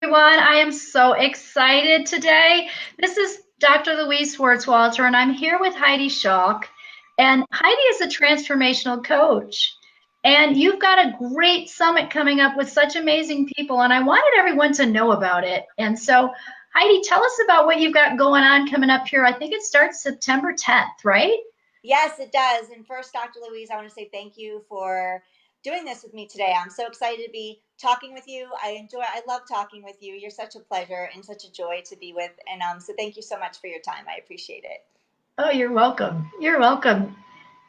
Everyone. I am so excited today. This is Dr. Louise Swartzwalter, and I'm here with Heidi Schalk. And Heidi is a transformational coach. And you've got a great summit coming up with such amazing people, and I wanted everyone to know about it. And so, Heidi, tell us about what you've got going on coming up here. I think it starts September 10th, right? Yes, it does. And first, Dr. Louise, I want to say thank you for doing this with me today. I'm so excited to be talking with you. I love talking with you. You're such a pleasure and such a joy to be with. And so thank you so much for your time. I appreciate it. Oh, you're welcome. You're welcome.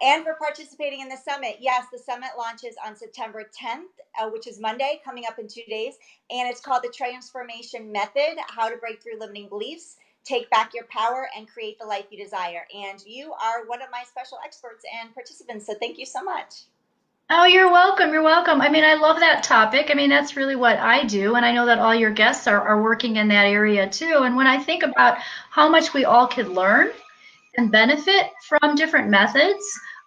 And for participating in the summit. Yes, the summit launches on September 10th, which is Monday, coming up in 2 days. And it's called the Transformation Method: How to Break Through Limiting Beliefs, Take Back Your Power, and Create the Life You Desire. And you are one of my special experts and participants. So thank you so much. Oh, you're welcome. You're welcome. I mean, I love that topic. I mean, that's really what I do. And I know that all your guests are working in that area too. And when I think about how much we all could learn and benefit from different methods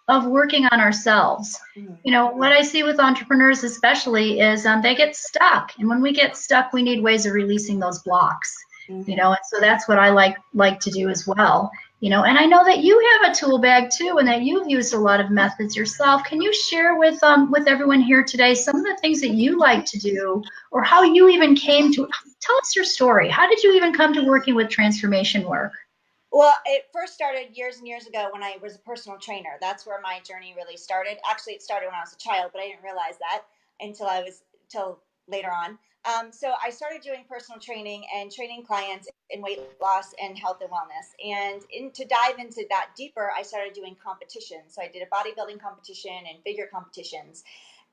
of working on ourselves, what I see with entrepreneurs especially is they get stuck. And when we get stuck, we need ways of releasing those blocks, and so that's what I like to do as well. And I know that you have a tool bag too, and that you've used a lot of methods yourself. Can you share with everyone here today some of the things that you like to do, or how you even came to tell us your story? How did you even come to working with transformation work? Well, it first started years and years ago when I was a personal trainer. That's where my journey really started. Actually, it started when I was a child, but I didn't realize that until later on. So I started doing personal training and training clients in weight loss and health and wellness. And to dive into that deeper, I started doing competitions. So I did a bodybuilding competition and figure competitions.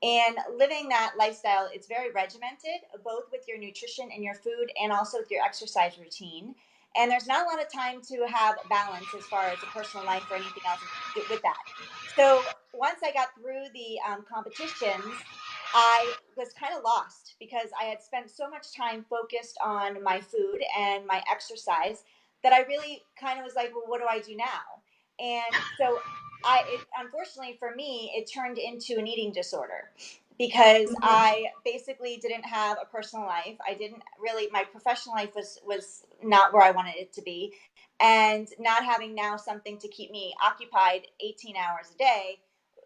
And living that lifestyle, it's very regimented, both with your nutrition and your food, and also with your exercise routine. And there's not a lot of time to have balance as far as a personal life or anything else with that. So once I got through the competitions, I was kind of lost because I had spent so much time focused on my food and my exercise that I really kind of was like, well, what do I do now? And so unfortunately for me, it turned into an eating disorder because I basically didn't have a personal life. I didn't really, my professional life was not where I wanted it to be. And not having now something to keep me occupied 18 hours a day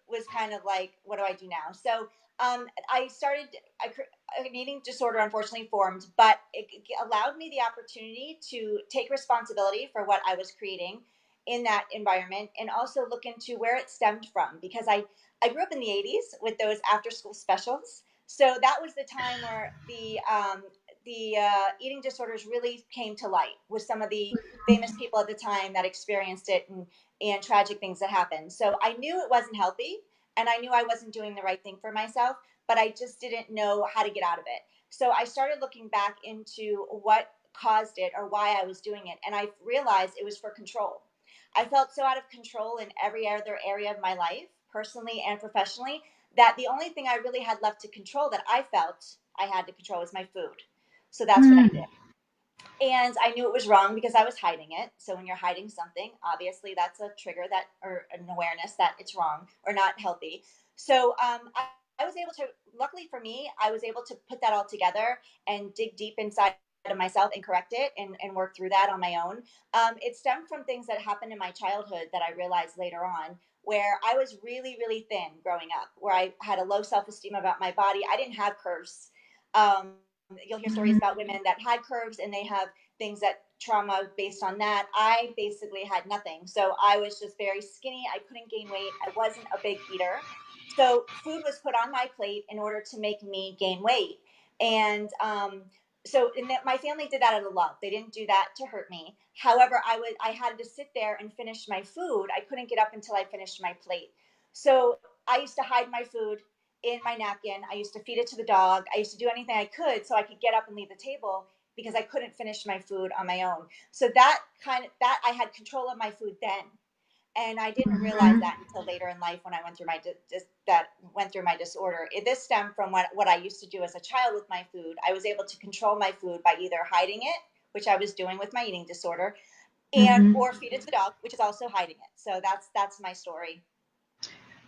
was kind of like, what do I do now? So I started, an eating disorder unfortunately formed, but it allowed me the opportunity to take responsibility for what I was creating in that environment and also look into where it stemmed from because I grew up in the 80s with those after school specials. So that was the time where the eating disorders really came to light with some of the famous people at the time that experienced it and tragic things that happened. So I knew it wasn't healthy and I knew I wasn't doing the right thing for myself, but I just didn't know how to get out of it. So I started looking back into what caused it or why I was doing it. And I realized it was for control. I felt so out of control in every other area of my life, personally and professionally, that the only thing I really had left to control that I felt I had to control was my food. So that's what I did. Mm. And I knew it was wrong because I was hiding it. So when you're hiding something, obviously that's a trigger that, or an awareness that it's wrong or not healthy. So I was able to, luckily for me, I was able to put that all together and dig deep inside of myself and correct it and work through that on my own. It stemmed from things that happened in my childhood that I realized later on, where I was really, really thin growing up, where I had a low self esteem about my body. I didn't have curves. Um, you'll hear stories about women that had curves and they have things that trauma based on that. I basically had nothing. So I was just very skinny. I couldn't gain weight. I wasn't a big eater. So food was put on my plate in order to make me gain weight. And so in that, my family did that out of love. They didn't do that to hurt me. However, I had to sit there and finish my food. I couldn't get up until I finished my plate. So I used to hide my food in my napkin. I used to feed it to the dog. I used to do anything I could so I could get up and leave the table because I couldn't finish my food on my own. So that I had control of my food then, and I didn't realize Mhm. that until later in life when I went through my disorder. This stemmed from what I used to do as a child with my food. I was able to control my food by either hiding it, which I was doing with my eating disorder, and Mhm. or feed it to the dog, which is also hiding it. So that's my story.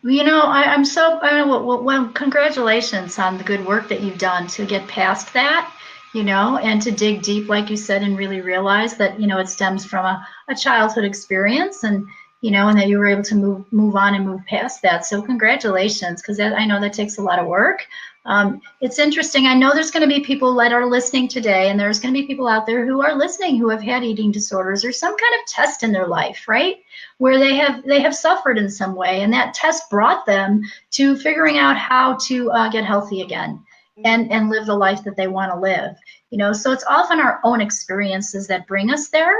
I'm so, well, congratulations on the good work that you've done to get past that and to dig deep, like you said, and really realize that, it stems from a childhood experience, and that you were able to move on and move past that. So congratulations, because I know that takes a lot of work. It's interesting. I know there's going to be people that are listening today, and there's going to be people out there who are listening who have had eating disorders or some kind of test in their life, right? Where they have suffered in some way, and that test brought them to figuring out how to get healthy again and live the life that they want to live. So it's often our own experiences that bring us there.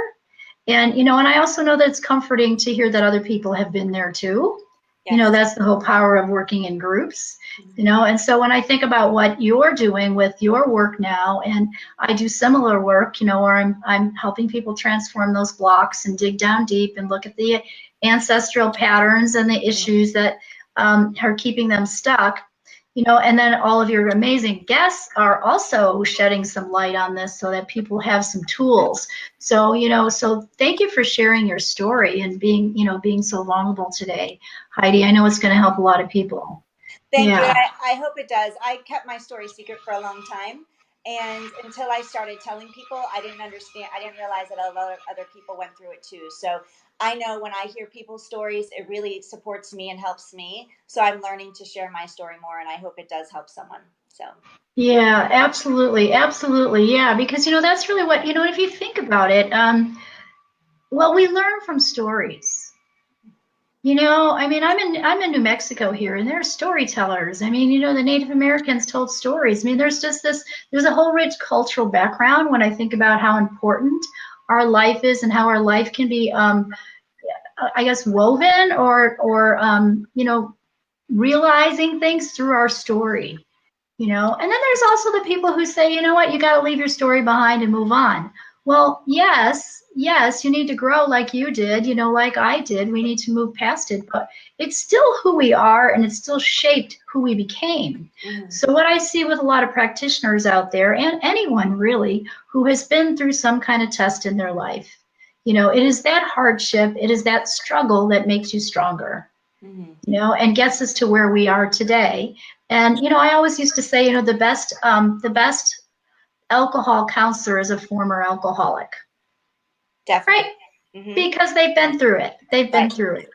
And I also know that it's comforting to hear that other people have been there too. Yes. That's the whole power of working in groups. And so when I think about what you're doing with your work now, and I do similar work, where I'm helping people transform those blocks and dig down deep and look at the ancestral patterns and the issues that are keeping them stuck. And then all of your amazing guests are also shedding some light on this so that people have some tools. So thank you for sharing your story and being so vulnerable today, Heidi. I know it's going to help a lot of people. Thank you. Yeah. I hope it does. I kept my story secret for a long time. And until I started telling people, I didn't understand, I didn't realize that other people went through it too. So I know when I hear people's stories, it really supports me and helps me. So I'm learning to share my story more, and I hope it does help someone. So, Yeah, absolutely. Absolutely. Yeah. Because, that's really what, if you think about it, well, we learn from stories. I mean, I'm in New Mexico here, and there are storytellers. I mean, the Native Americans told stories. I mean, there's a whole rich cultural background when I think about how important our life is and how our life can be, I guess, woven or realizing things through our story. And then there's also the people who say, you know what, you got to leave your story behind and move on. Well, yes, you need to grow like you did, like I did. We need to move past it, but it's still who we are, and it's still shaped who we became. So what I see with a lot of practitioners out there, and anyone really who has been through some kind of test in their life, it is that hardship, it is that struggle that makes you stronger. And gets us to where we are today. And I always used to say, the best alcohol counselor is a former alcoholic. definitely. Right? Because they've been through it. They've been through it.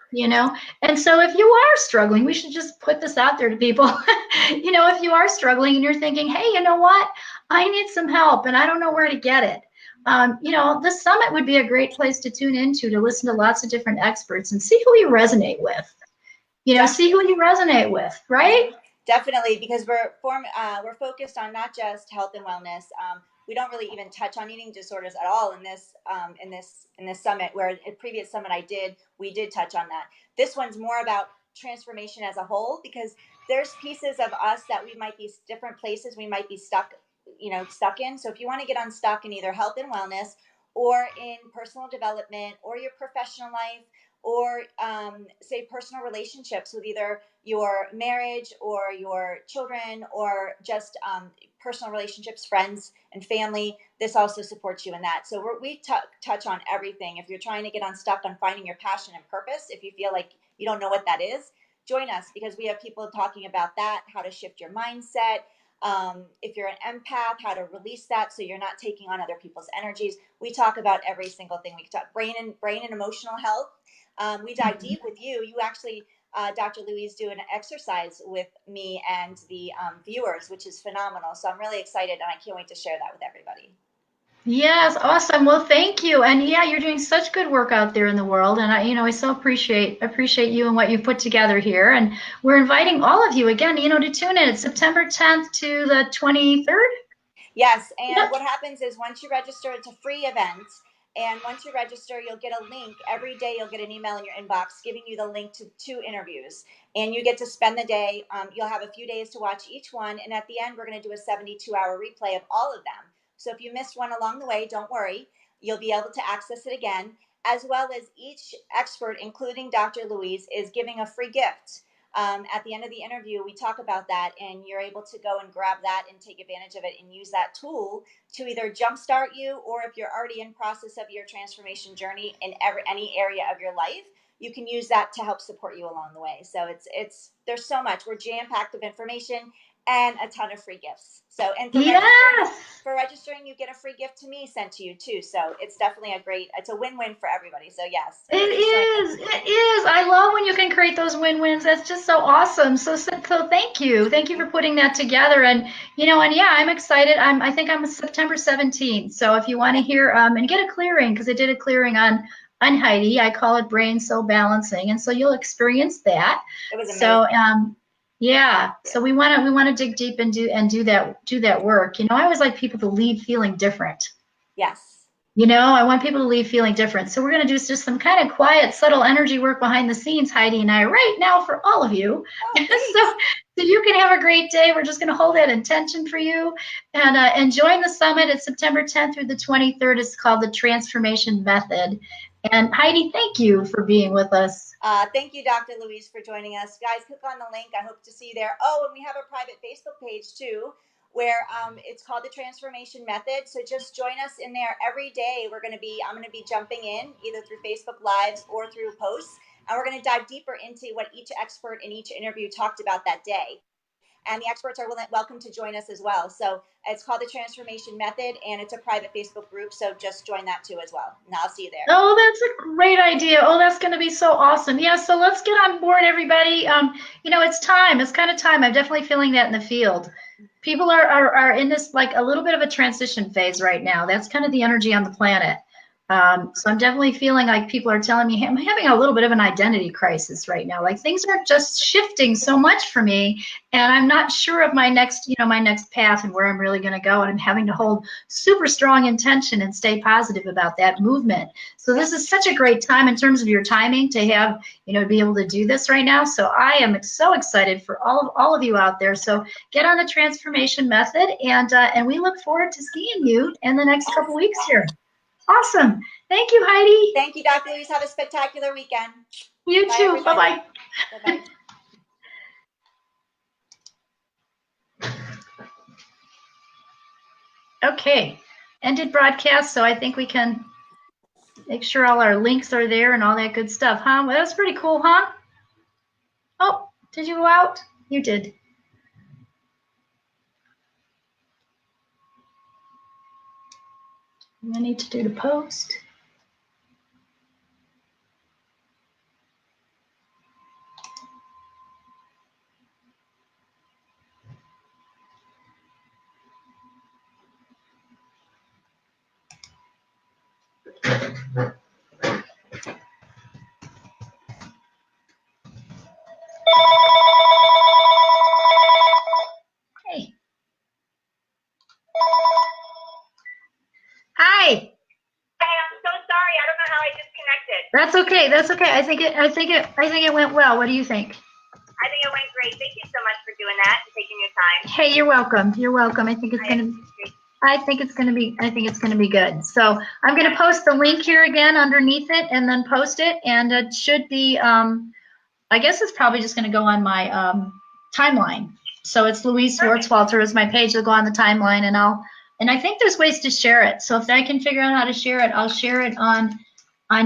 And so if you are struggling, we should just put this out there to people. If you are struggling and you're thinking, hey, you know what? I need some help and I don't know where to get it. The summit would be a great place to tune into to listen to lots of different experts and see who you resonate with. See who you resonate with, right? Definitely, because we're focused on not just health and wellness. We don't really even touch on eating disorders at all in this summit. Where a previous summit we did touch on that. This one's more about transformation as a whole, because there's pieces of us that we might be different places we might be stuck in. So if you want to get unstuck in either health and wellness, or in personal development, or your professional life, or say personal relationships with either your marriage or your children, or just personal relationships, friends and family, this also supports you in that. So we touch on everything. If you're trying to get unstuck on finding your passion and purpose, if you feel like you don't know what that is, join us, because we have people talking about that, how to shift your mindset. If you're an empath, how to release that so you're not taking on other people's energies. We talk about every single thing. We talk brain and emotional health. We dive deep with you. You actually, Dr. Louise, do an exercise with me and the viewers, which is phenomenal. So I'm really excited, and I can't wait to share that with everybody. Yes, awesome. Well, thank you. And yeah, you're doing such good work out there in the world. And I so appreciate you and what you've put together here. And we're inviting all of you again, to tune in. It's September 10th to the 23rd. Yes, and Yep. what happens is once you register, it's a free event. And once you register, you'll get a link. Every day, you'll get an email in your inbox giving you the link to 2 interviews. And you get to spend the day. You'll have a few days to watch each one. And at the end, we're going to do a 72-hour replay of all of them. So if you missed one along the way, don't worry. You'll be able to access it again, as well as each expert, including Dr. Louise, is giving a free gift. At the end of the interview, we talk about that, and you're able to go and grab that and take advantage of it and use that tool to either jumpstart you, or if you're already in process of your transformation journey in any area of your life, you can use that to help support you along the way. So it's there's so much. We're jam packed of information, and a ton of free gifts. So, and Yes. for registering, you get a free gift to me sent to you too. So it's definitely it's a win-win for everybody. So yes, It please join is. It is. I love when you can create those win-wins. That's just so awesome. So thank you. Thank you for putting that together. And and yeah, I'm excited. I think I'm September 17th. So if you want to hear and get a clearing, because I did a clearing on Heidi. I call it brain soul balancing. And so you'll experience that. It was amazing. So yeah. So we want to dig deep and do that work. I always like people to leave feeling different. Yes. I want people to leave feeling different. So we're going to do just some kind of quiet, subtle energy work behind the scenes, Heidi and I, right now for all of you. Oh, so you can have a great day. We're just going to hold that intention for you. And join the summit. It's September 10th through the 23rd. It's called the Transformation Method. And Heidi, thank you for being with us. Thank you, Dr. Louise, for joining us. Guys, click on the link. I hope to see you there. Oh, and we have a private Facebook page too, where it's called the Transformation Method. So just join us in there every day. I'm going to be jumping in either through Facebook Lives or through posts, and we're going to dive deeper into what each expert in each interview talked about that day. And the experts are welcome to join us as well. So it's called the Transformation Method, and it's a private Facebook group. So just join that too as well. And I'll see you there. Oh, that's a great idea. Oh, that's going to be so awesome. Yeah, so let's get on board, everybody. It's time. It's kind of time. I'm definitely feeling that in the field. People are in this like a little bit of a transition phase right now. That's kind of the energy on the planet. So I'm definitely feeling like people are telling me I'm having a little bit of an identity crisis right now. Like things are just shifting so much for me, and I'm not sure of my next path and where I'm really going to go. And I'm having to hold super strong intention and stay positive about that movement. So this is such a great time in terms of your timing to have, be able to do this right now. So I am so excited for all of you out there. So get on the transformation method, and we look forward to seeing you in the next couple weeks here. Awesome. Thank you, Heidi. Thank you, Dr. Louise. Have a spectacular weekend. You Bye, too. Bye-bye. Bye-bye. Okay. Ended broadcast, so I think we can make sure all our links are there and all that good stuff, huh? Well, that's pretty cool, huh? Oh, did you go out? You did. I need to do the post. Hey. Hi. Hey, I'm so sorry. I don't know how I disconnected. That's okay. That's okay. I think it went well. What do you think? I think it went great. Thank you so much for doing that and taking your time. Hey, you're welcome. You're welcome. I think it's gonna be good. So I'm gonna post the link here again underneath it, and then post it, and it should be. I guess it's probably just gonna go on my timeline. So it's Louise Swartzwalter is my page. It'll go on the timeline, and I think there's ways to share it. So if I can figure out how to share it, I'll share it on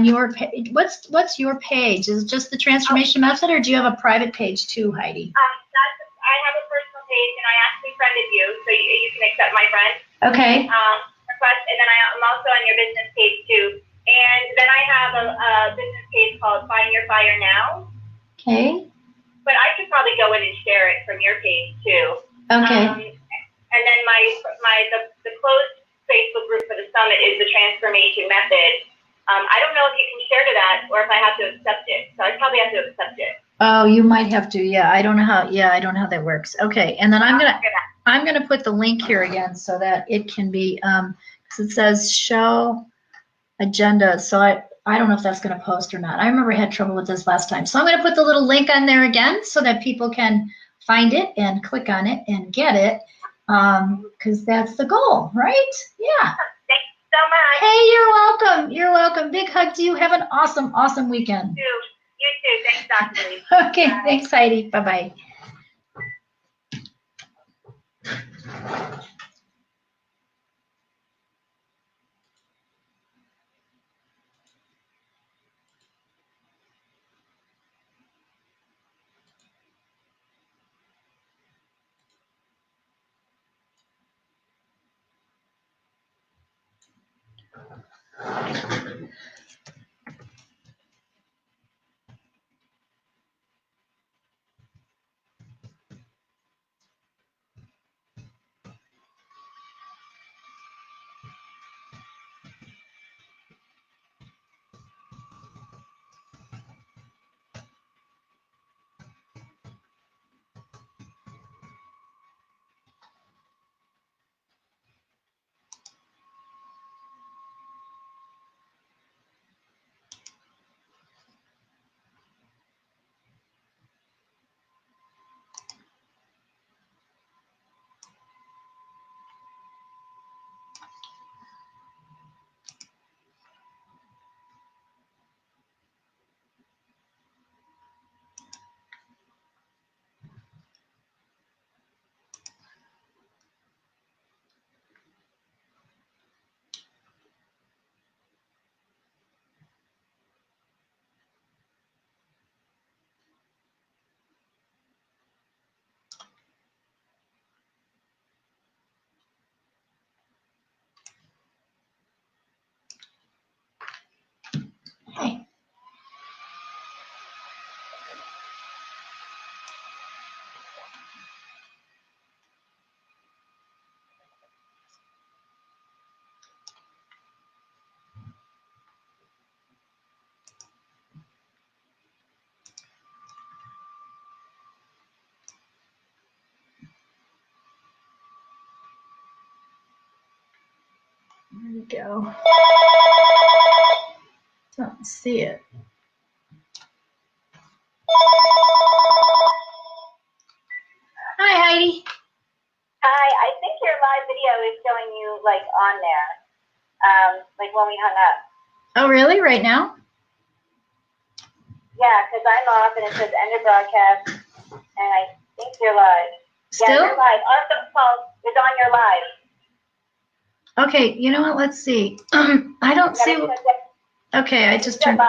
your page. What's your page? Is it just the Transformation Method, or do you have a private page too, Heidi? I have a personal page, and I actually friended you, so you can accept my friend. Okay. Request, and then I'm also on your business page too. And then I have a business page called Find Your Fire Now. Okay. But I could probably go in and share it from your page too. Okay. And then the closed Facebook group for the summit is the Transformation Method. I don't know if you can share to that or if I have to accept it. So I probably have to accept it. Oh, you might have to. Yeah, I don't know how that works. Okay, and then I'm gonna put the link here again so that it can be because it says show agenda. So I don't know if that's gonna post or not. I remember I had trouble with this last time. So I'm gonna put the little link on there again so that people can find it and click on it and get it because that's the goal, right? Yeah. Thanks so much. Hey, you're welcome. You're welcome. Big hug to you. Have an awesome weekend. You too. Thanks, Dr. Lee. Okay, bye. Thanks, Heidi. Bye-bye. Hey. There we go. Don't see it. Hi, Heidi. Hi, I think your live video is showing you like on there, like when we hung up. Oh, really? Right now? Yeah, because I'm off and it says end of broadcast, and I think you're live. Still? Yeah, you're live. Awesome, Paul is on your live. Okay, you know what? Let's see. I don't see. Okay, I just turned.